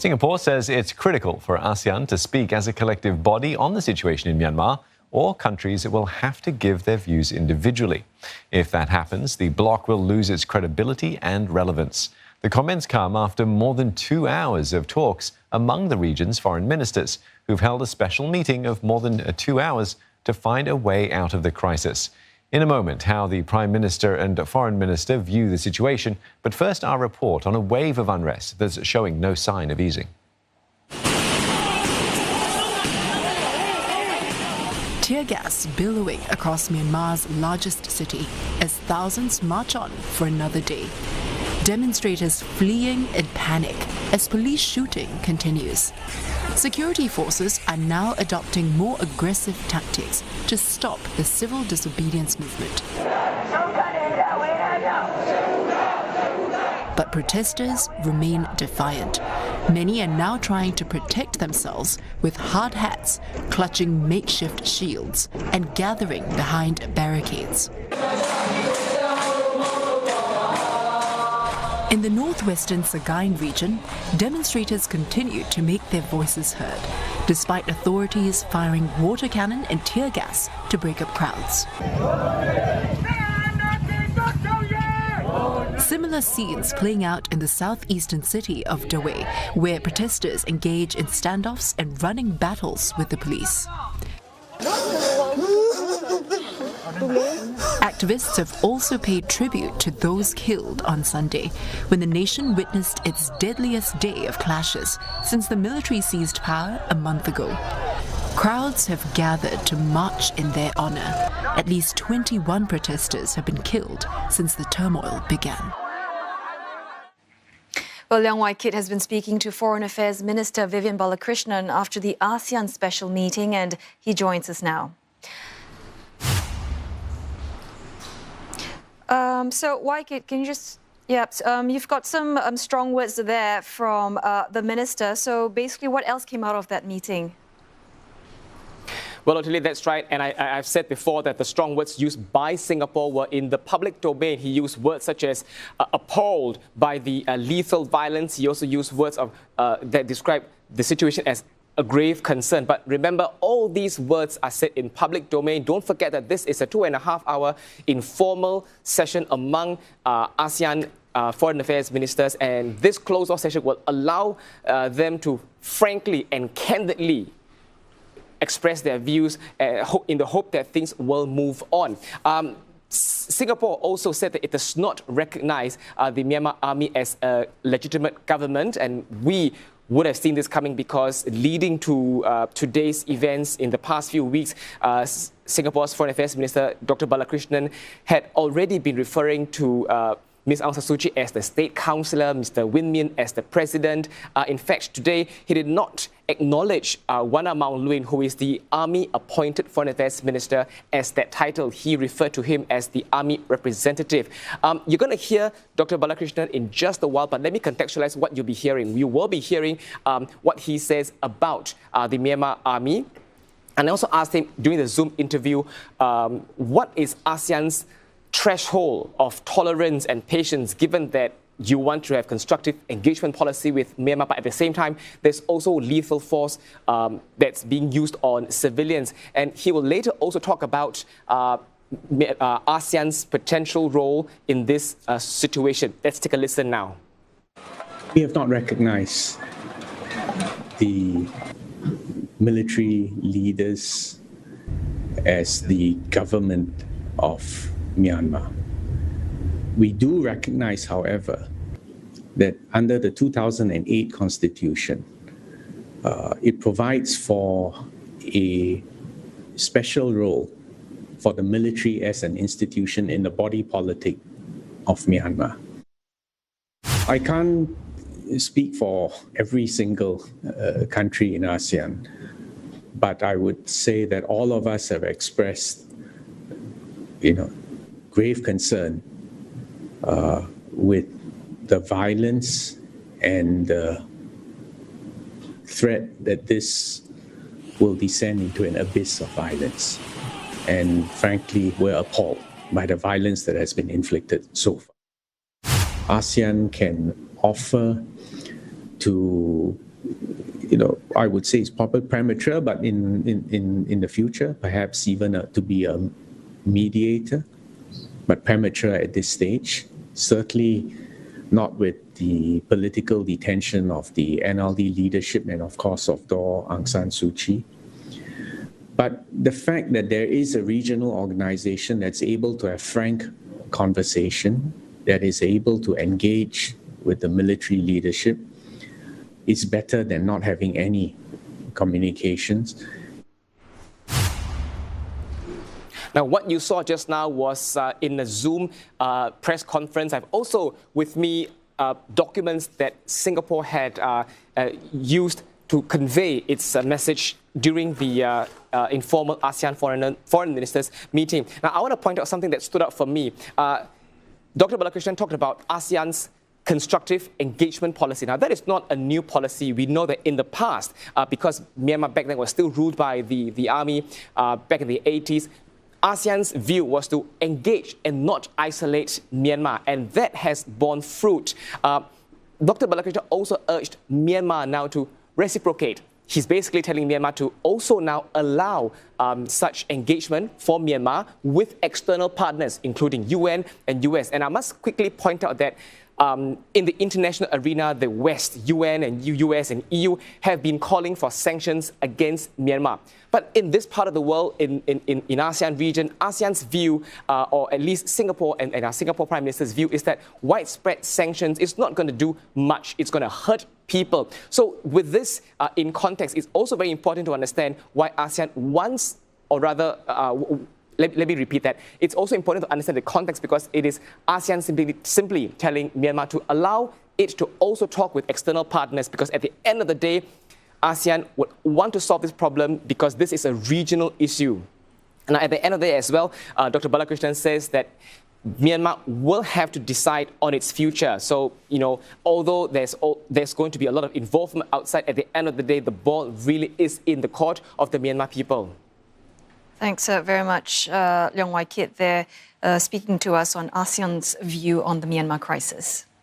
Singapore says it's critical for ASEAN to speak as a collective body on the situation in Myanmar, or countries will have to give their views individually. If that happens, the bloc will lose its credibility and relevance. The comments come after more than 2 hours of talks among the region's foreign ministers, who've held a special meeting of more than 2 hours to find a way out of the crisis. In a moment, how the Prime Minister and Foreign Minister view the situation. But first, our report on a wave of unrest that's showing no sign of easing. Tear gas billowing across Myanmar's largest city as thousands march on for another day. Demonstrators fleeing in panic as police shooting continues. Security forces are now adopting more aggressive tactics to stop the civil disobedience movement. But protesters remain defiant. Many are now trying to protect themselves with hard hats, clutching makeshift shields, and gathering behind barricades. In the northwestern Sagaing region, demonstrators continue to make their voices heard, despite authorities firing water cannon and tear gas to break up crowds. Similar scenes playing out in the southeastern city of Dawei, where protesters engage in standoffs and running battles with the police. Activists have also paid tribute to those killed on Sunday, when the nation witnessed its deadliest day of clashes since the military seized power a month ago. Crowds have gathered to march in their honor. At least 21 protesters have been killed since the turmoil began. Well, Leong Wai Kit has been speaking to Foreign Affairs Minister Vivian Balakrishnan after the ASEAN special meeting, and he joins us now. So, Wai Kit, can you just... you've got some strong words there from the minister. So basically, what else came out of that meeting? Well, Ottilie, that's right. And I've said before that the strong words used by Singapore were in the public domain. He used words such as appalled by the lethal violence. He also used words that describe the situation as a grave concern. But remember, all these words are said in public domain. Don't forget that this is a 2.5-hour informal session among ASEAN foreign affairs ministers. And this closed-off session will allow them to frankly and candidly express their views in the hope that things will move on. Singapore also said that it does not recognize the Myanmar army as a legitimate government, and we would have seen this coming because leading to today's events in the past few weeks, Singapore's Foreign Affairs Minister Dr. Balakrishnan had already been referring to Ms. Aung San Suu Kyi as the State Councillor, Mr. Win Myint as the President. In fact, today he did not acknowledge Wana Maung Luin, who is the Army-appointed Foreign Affairs Minister, as that title. He referred to him as the Army representative. You're going to hear Dr. Balakrishnan in just a while, but let me contextualize what you'll be hearing. You will be hearing what he says about the Myanmar Army. And I also asked him during the Zoom interview, what is ASEAN's threshold of tolerance and patience, given that you want to have constructive engagement policy with Myanmar, but at the same time, there's also lethal force that's being used on civilians. And he will later also talk about ASEAN's potential role in this situation. Let's take a listen now. We have not recognized the military leaders as the government of Myanmar. We do recognize, however, that under the 2008 Constitution, it provides for a special role for the military as an institution in the body politic of Myanmar. I can't speak for every single country in ASEAN, but I would say that all of us have expressed, grave concern with the violence and the threat that this will descend into an abyss of violence. And frankly, we're appalled by the violence that has been inflicted so far. ASEAN can offer to I would say it's probably premature, but in the future, perhaps even to be a mediator, but premature at this stage. Certainly not with the political detention of the NLD leadership and, of course, of Daw Aung San Suu Kyi. But the fact that there is a regional organization that's able to have frank conversation, that is able to engage with the military leadership, is better than not having any communications. Now, what you saw just now was in a Zoom press conference. I've also with me documents that Singapore had used to convey its message during the informal ASEAN foreign ministers meeting. Now, I want to point out something that stood out for me. Dr. Balakrishnan talked about ASEAN's constructive engagement policy. Now, that is not a new policy. We know that in the past, because Myanmar back then was still ruled by the army back in the 80s, ASEAN's view was to engage and not isolate Myanmar, and that has borne fruit. Dr. Balakrishnan also urged Myanmar now to reciprocate. He's basically telling Myanmar to also now allow such engagement for Myanmar with external partners, including UN and US. And I must quickly point out that in the international arena, the West, UN and US and EU have been calling for sanctions against Myanmar. But in this part of the world, in ASEAN region, ASEAN's view, or at least Singapore and our Singapore Prime Minister's view, is that widespread sanctions is not going to do much. It's going to hurt people. So with this in context, it's also very important to understand why ASEAN wants, or rather, let me repeat that. It's also important to understand the context because it is ASEAN simply telling Myanmar to allow it to also talk with external partners, because at the end of the day, ASEAN would want to solve this problem because this is a regional issue. And at the end of the day as well, Dr. Balakrishnan says that Myanmar will have to decide on its future. So, although there's going to be a lot of involvement outside, at the end of the day, the ball really is in the court of the Myanmar people. Thanks very much, Leong Wai Kit, there speaking to us on ASEAN's view on the Myanmar crisis.